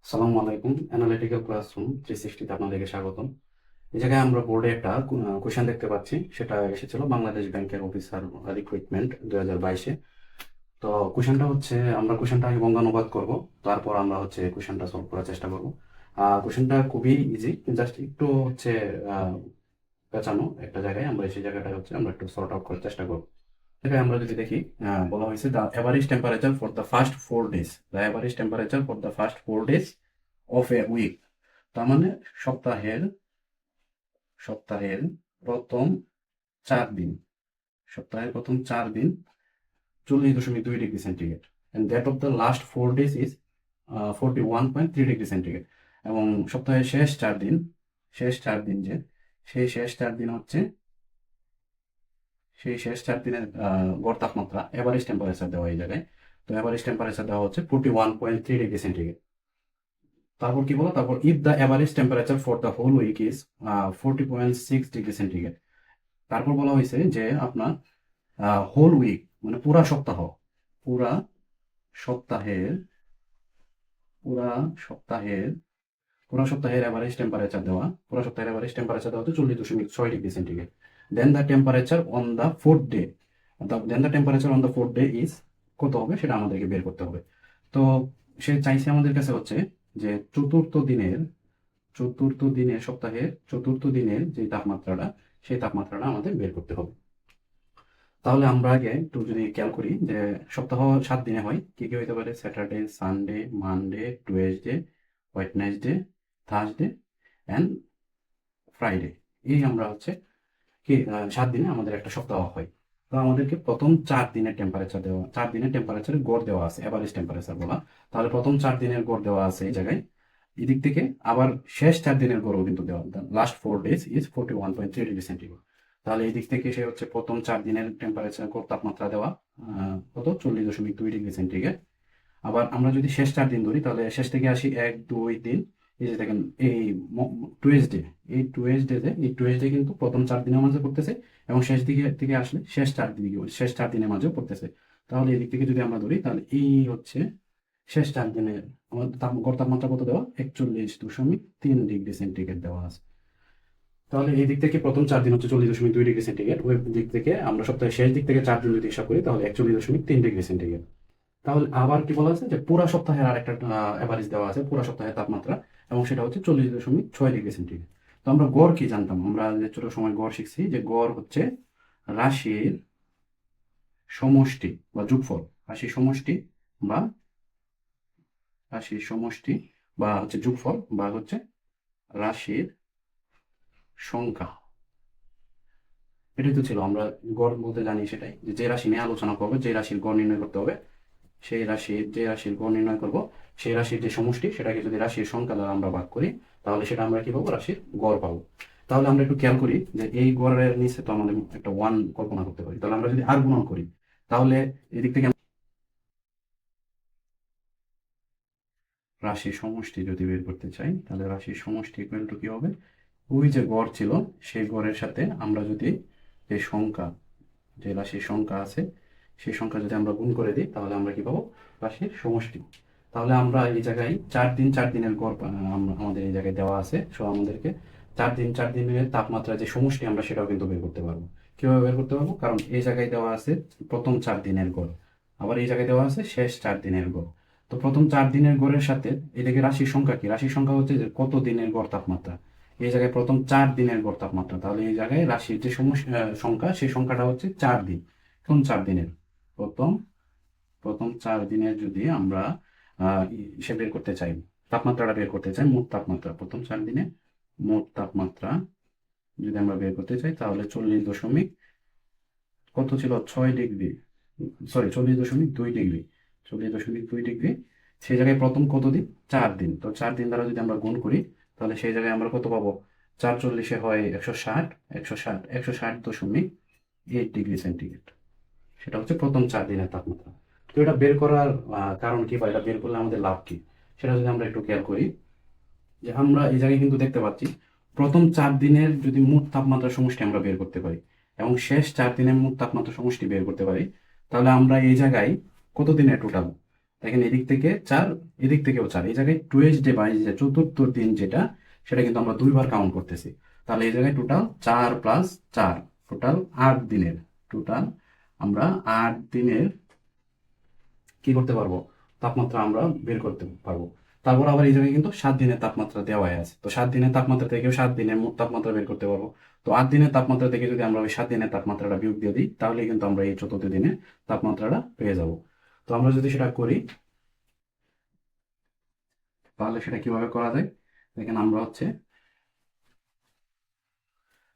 আসসালামু আলাইকুম। Analytical classroom 360 তে আপনাদেরকে স্বাগতম। এই জায়গায় আমরা বোর্ডে একটা কোশ্চেন দেখতে পাচ্ছি। সেটা এসেছিল বাংলাদেশ ব্যাংকের অফিসার রিক্রুটমেন্ট 2022-এ। তো কোশ্চেনটা হচ্ছে, আমরা কোশ্চেনটা আগে বঙ্গানুবাদ করব, তারপর আমরা হচ্ছে কোশ্চেনটা সলভ করার চেষ্টা করব। কোশ্চেনটা খুবই ইজি, জাস্ট একটু হচ্ছে আহ, পেঁচানো একটা জায়গায়, আমরা সেই জায়গাটা হচ্ছে আমরা একটু সর্ট আউট করার চেষ্টা করব। এখানে আমরা যদি দেখি, বলা হয়েছে the average temperature for the first 4 days, the average temperature for the first 4 days of a week. তার মানে সপ্তাহের সপ্তাহের প্রথম 4 দিন, সপ্তাহের প্রথম 4 দিন 40.2 degree centigrade, and that of the last 4 days is 41.3 degree centigrade. এবং সপ্তাহের শেষ 4 দিন যে সেই শেষ 4 দিন হচ্ছে সেই শেষ 4 দিনের গড় তাপমাত্রা এভারেজ টেম্পারেচার দেওয়া এই জায়গায়। তো এভারেজ টেম্পারেচার দেওয়া হচ্ছে 41.3 ডিগ্রি সেন্টিগ্রেড। তারপর কি বলো, তারপর if the average temperature for the whole week is 40.6 degree centigrade. তারপর বলা হয়েছে যে আপনার হোল উইক মানে পুরা সপ্তাহের পুরা সপ্তাহের পুরা সপ্তাহের এভারেজ টেম্পারেচার দেওয়া হচ্ছে 40.6 degree centigrade. Then the temperature on the fourth day, is কত হবে সেটা আমাদেরকে বের করতে হবে। তো সে চাইছে আমাদের কাছে হচ্ছে যে সপ্তাহের চতুর্থ দিনের যে তাপমাত্রাটা, সেই তাপমাত্রাটা আমাদের বের করতে হবে। তাহলে আমরা আগে একটু যদি খেয়াল করি যে সপ্তাহ 7 দিনে হয়, কি কি হইতে পারে: Saturday, Sunday, Monday, Tuesday, Wednesday, Thursday and Friday. এই আমরা হচ্ছে কি 7 দিনে আমাদের একটা সপ্তাহ হয়। তো আমাদেরকে প্রথম 4 দিনের টেম্পারেচার দেওয়া, 4 দিনের টেম্পারেচারের গড় দেওয়া আছে, এভারেজ টেম্পারেচার বলা। তাহলে প্রথম 4 দিনের গড় দেওয়া আছে এই জায়গায়। এদিক থেকে আবার শেষ 4 দিনের গড়ও কিন্তু দেওয়া, last 4 days is 41.3 degree centigrade. তাহলে এই দিক থেকে সে হচ্ছে প্রথম 4 দিনের টেম্পারেচার গড় তাপমাত্রা দেওয়া কত 40.2 ডিগ্রি সেন্টিগ্রেড। আবার আমরা যদি শেষ 4 দিন ধরি, তাহলে শেষ থেকে আসি 1, 2, 3, এই যে দেখেন এই টুয়েসডে, এই টুয়েসডে কিন্তু প্রথম 4 দিনের মাঝে পড়তেছে, এবং শেষ দিকে থেকে আসলে শেষ 4 দিনের মাঝেও পড়তেছে। তাহলে এই দিক থেকে যদি আমরা ধরি, তাহলে এই হচ্ছে শেষ 4 দিনের আমাদের গড় তাপমাত্রা কত দেওয়া, 41.3 ডিগ্রি সেন্টিগ্রেড দেওয়া আছে। তাহলে এই দিক থেকে প্রথম 4 দিন হচ্ছে 40.2 ডিগ্রি সেন্টিগ্রেড, ওই দিক থেকে আমরা সপ্তাহের শেষ দিক থেকে 4 দিন যদি হিসাব করি, তাহলে 41.3 ডিগ্রি সেন্টিগ্রেড। তাহলে আবার কি বলা আছে যে পুরা সপ্তাহের আরেকটা অ্যাভারেজ দেওয়া আছে, পুরা সপ্তাহের তাপমাত্রা, এবং সেটা হচ্ছে 40.6 ডিগ্রি সেন্টিগ্রেড। তো আমরা গড় কি জানতাম, আমরা যে ছোট সময় গড় শিখছি যে গড় হচ্ছে রাশির সমষ্টি বা যোগফল, রাশির সমষ্টি বা রাশির সমষ্টি বা হচ্ছে যোগফল বা হচ্ছে রাশির সংখ্যা। এটাই তো ছিল, আমরা গড় বলতে জানি সেটাই, যে যে রাশি নিয়ে আলোচনা করবো, যে রাশির গড় নির্ণয় করতে হবে, যে রাশির গড় নির্ণয় করব, সেই রাশির যে সমষ্টি সেটাকে যদি রাশির সংখ্যা দ্বারা আমরা ভাগ করি, তাহলে সেটা আমরা কি পাবো, রাশির গড় পাবো। তাহলে আমরা একটু খেয়াল করি যে এই গড়ের নিচে তো আমাদের একটা 1 কল্পনা করতে পারি। তাহলে আমরা যদি আর গুণন করি, তাহলে এদিক থেকে রাশির সমষ্টি যদি বের করতে চাই, তাহলে রাশির সমষ্টি ইকুয়াল টু কি হবে, ওই যে গড় ছিল সেই গড়ের সাথে আমরা যদি যে সংখ্যা, যে রাশির সংখ্যা আছে, সেই সংখ্যা যদি আমরা গুণ করে দিই, তাহলে আমরা কি পাবো, রাশির সমষ্টি। তাহলে আমরা এই জায়গায় 4 দিনের গড় আমাদের এই জায়গায় দেওয়া আছে, সো আমাদেরকে 4 দিনের তাপমাত্রা যে সমষ্টি আমরা সেটাও কিন্তু বের করতে পারবো। কিভাবে বের করতে পারবো, কারণ এই জায়গায় দেওয়া আছে প্রথম 4 দিনের গড়, আবার এই জায়গায় দেওয়া আছে শেষ 4 দিনের গড়। তো প্রথম 4 দিনের গড়ের সাথে এদিকে রাশির সংখ্যা কি, রাশির সংখ্যা হচ্ছে যে কত দিনের গড় তাপমাত্রা, এই জায়গায় প্রথম 4 দিনের গড় তাপমাত্রা, তাহলে এই জায়গায় রাশির যে সংখ্যা, সেই সংখ্যাটা হচ্ছে 4 দিন। কোন 4 দিনের, প্রথম প্রথম 4 দিনের যদি আমরা সে বের করতে চাই, তাপমাত্রাটা বের করতে চাই, মোট তাপমাত্রা প্রথম 4 দিনে মোট তাপমাত্রা যদি আমরা বের করতে চাই, তাহলে 40.6 ডিগ্রি, সরি 40.2 ডিগ্রি, 40.2 ডিগ্রি, সেই জায়গায় প্রথম কত দিন, 4 দিন। তো 4 দিন দ্বারা যদি আমরা গুণ করি, তাহলে সেই জায়গায় আমরা কত পাবো, 4 × 40 হয় 160, 160.8 ডিগ্রি সেন্টিগ্রেড। সেটা হচ্ছে প্রথম 4 দিনের তাপমাত্রা। তো এটা বের করার কারণ কি, বা এটা বের করলে আমাদের লাভ কি, সেটা যদি আমরা একটু খেয়াল করি, যে আমরা এই জায়গায় কিন্তু দেখতে পাচ্ছি প্রথম 4 দিনের যদি মোট তাপমাত্রা সমষ্টি আমরা বের করতে পারি, এবং শেষ 4 দিনের মোট তাপমাত্রা সমষ্টি বের করতে পারি, তাহলে আমরা এই জায়গায় কত দিনের টোটাল, দেখেন এদিক থেকে 4, এদিক থেকেও 4, এই জায়গায় টুয়েলভ ডে বা এই যে চতুর্থ দিন যেটা, সেটা কিন্তু আমরা 2বার কাউন্ট করতেছি। তাহলে এই জায়গায় টোটাল 4 + 4, টোটাল 8 দিনের, টোটাল আমরা 8 দিনের কি করতে পারবো, তাপমাত্রা আমরা বের করতে পারবো। তারপর আবার এই জায়গায় কিন্তু 7 দিনের তাপমাত্রা দেওয়াই আছে, তো 7 দিনের তাপমাত্রা থেকেও 7 দিনের মোট তাপমাত্রা বের করতে পারবো। তো 8 দিনের তাপমাত্রা থেকে যদি আমরা ওই 7 দিনের তাপমাত্রাটা বিয়োগ দিয়ে দিই, তাহলে কিন্তু আমরা এই চতুর্থ দিনের তাপমাত্রাটা পেয়ে যাব। তো আমরা যদি সেটা করি, তাহলে সেটা কিভাবে করা যায়, দেখেন আমরা হচ্ছে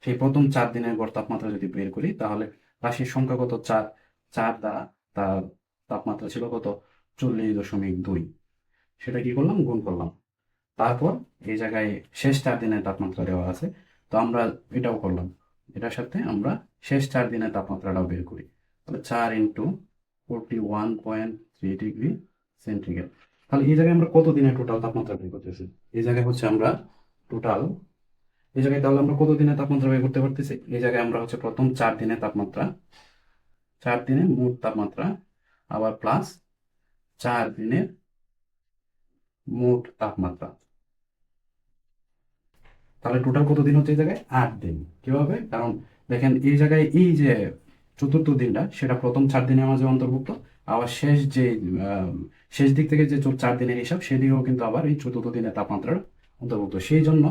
সেই প্রথম 4 দিনের গড় তাপমাত্রা যদি বের করি, তাহলে রাশির সংখ্যা কত, 4, 4 দ্বারা তার তাপমাত্রা ছিল কত, 40.2, সেটা কি করলাম, গুণ করলাম। তারপর এই জায়গায় শেষ 4 দিনের তাপমাত্রা দেওয়া আছে, তো আমরা এটাও করলাম, এটার সাথে আমরা শেষ 4 দিনের তাপমাত্রাটাও বের করি। তাহলে 4 × 41.3 ডিগ্রি সেন্টিগ্রেড। তাহলে এই জায়গায় আমরা কত দিনের টোটাল তাপমাত্রা বের করতেছি, এই জায়গায় হচ্ছে আমরা টোটাল, এই জায়গায় তাহলে আমরা কত দিনের তাপমাত্রা বের করতে পারতেছি, এই জায়গায় আমরা হচ্ছে প্রথম 4 দিনের তাপমাত্রা, 4 দিনের মোট তাপমাত্রা, আবার প্লাস 4 দিনের মোট তাপমাত্রা, তাহলে টোটাল কত দিন হচ্ছে এই জায়গায়, 8 দিন। কিভাবে, কারণ দেখেন এই জায়গায় এই যে চতুর্থ দিনটা, সেটা প্রথম 4 দিনের মাঝে অন্তর্ভুক্ত, আবার শেষ যে শেষ দিক থেকে যে 4 দিনের হিসাব, সেদিকেও কিন্তু আবার এই চতুর্থ দিনের তাপমাত্রার অন্তর্ভুক্ত, সেই জন্য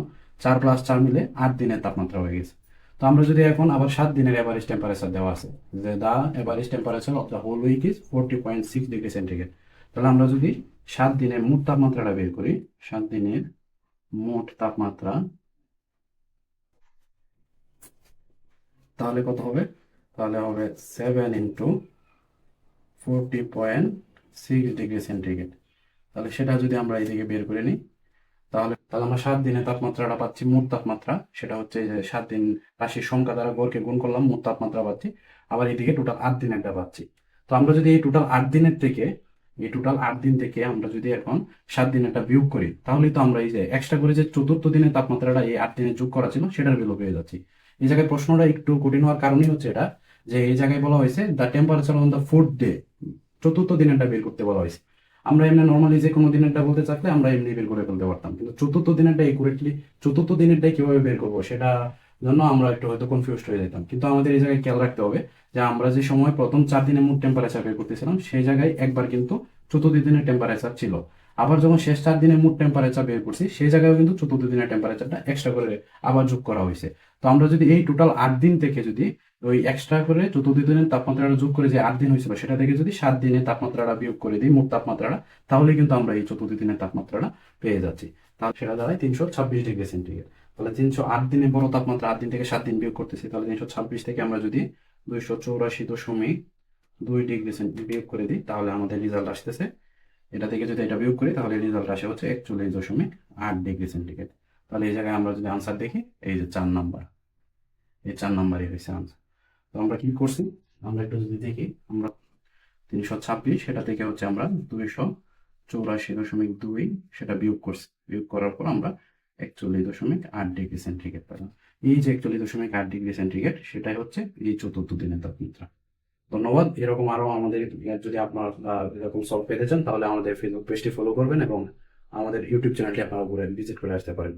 4 + 4 মিলে 8 দিনের তাপমাত্রা হয়ে গেছে। তো আমরা যদি এখন আবার 7 দিনের এভারেজ টেম্পারেচার দেওয়া আছে, যে the average temperature of the whole week is 40.6 degree centigrade, তাহলে আমরা যদি 7 দিনের মোট তাপমাত্রাটা বের করি, 7 দিনের মোট তাপমাত্রা, তাহলে কত হবে, তাহলে হবে 7 × 40.6 ডিগ্রি সেন্টিগ্রেড। তাহলে সেটা যদি আমরা এদিকে বের করে নিই, তাহলে তাহলে আমরা 7 দিনের তাপমাত্রাটা পাচ্ছি, মোট তাপমাত্রা, সেটা হচ্ছে যে 7 দিন রাশির সংখ্যা দ্বারা গড়কে গুণ করলাম, মোট তাপমাত্রা পাচ্ছি। আবার এদিকে টোটাল 8 দিনেরটা পাচ্ছি। তো আমরা যদি এই টোটাল 8 দিনের থেকে, এই টোটাল 8 দিন থেকে আমরা যদি এখন 7 দিনেরটা বিয়োগ করি, তাহলেই তো আমরা এই যে এক্সট্রা করে যে চতুর্থ দিনের তাপমাত্রাটা এই 8 দিনে যোগ করা ছিল, সেটার ভ্যালু পেয়ে যাচ্ছি। এই জায়গায় প্রশ্নটা একটু কঠিন হওয়ার কারণই হচ্ছে এটা, যে এই জায়গায় বলা হয়েছে the temperature on the 4th day, চতুর্থ দিনেরটা বের করতে বলা হয়েছে। আমরা এমনি নর্মালি যে কোনো দিনেরটা বলতে চাইলে আমরা এমনি বের করে ফেলতে পারতাম, কিন্তু চতুর্থ দিনেরটা একুরেটলি চতুর্থ দিনেরটাই কিভাবে বের করবো, সেটা জন্য আমরা একটু হয়তো কনফিউজড হয়ে যেতাম। কিন্তু আমাদের এই জায়গায় খেয়াল রাখতে হবে যে আমরা যে সময় প্রথম 4 দিনের মোট টেম্পারেচার বের করতেছিলাম, সেই জায়গায় একবার কিন্তু চতুর্থ দিনের টেম্পারেচার ছিল। আবার যখন শেষ 4 দিনের মোট টেম্পারেচার বের করছি, সেই জায়গায় কিন্তু চতুর্থ দিনের টেম্পারেচারটা এক্সট্রা করে আবার যোগ করা হয়েছে। তো আমরা যদি এই টোটাল 8 দিন থেকে যদি ওই এক্সট্রা করে চতুর্থ দিনের তাপমাত্রাটা যোগ করে যে 8 দিন হয়েছিল, সেটা থেকে যদি 7 দিনের তাপমাত্রাটা বিয়োগ করে দিই, মোট তাপমাত্রাটা, তাহলে কিন্তু আমরা এই চতুর্থ দিনের তাপমাত্রাটা পেয়ে যাচ্ছি। তাহলে সেটা দাঁড়ায় 326 ডিগ্রি সেন্টিগ্রেড। তাহলে 308 দিনে বড় তাপমাত্রা, 8 দিন থেকে 7 দিন বিয়োগ করতেছি, তাহলে 326 থেকে আমরা যদি 284.2 ডিগ্রি সেন্টিগ্রেড বিয়োগ করে দিই, তাহলে আমাদের রেজাল্ট আসতেছে, এটা থেকে যদি এটা বিয়োগ করি, তাহলে রেজাল্ট আসে হচ্ছে 41.8 ডিগ্রি সেন্টিগ্রেড। তাহলে এই জায়গায় আমরা যদি আনসার দেখি, এই যে 4 নাম্বার, এই 4 নাম্বারই হয়েছে আনসার। তো আমরা কি করছি, আমরা একটু যদি দেখি, আমরা 326, সেটা থেকে হচ্ছে আমরা 284.2 সেটা বিয়োগ করছি, বিয়োগ করার পর আমরা 41.8 ডিগ্রি সেন্টিগ্রেড পেলাম। এই যে 41.8 ডিগ্রি সেন্টিগ্রেড, সেটাই হচ্ছে এই চতুর্থ দিনের তাপমাত্রা। ধন্যবাদ। এরকম আরো আমাদের যদি আপনার এরকম সলভ পেতে চান, তাহলে আমাদের ফেসবুক পেজটি ফলো করবেন এবং আমাদের ইউটিউব চ্যানেলটি আপনারা ঘুরে ভিজিট করে আসতে পারেন।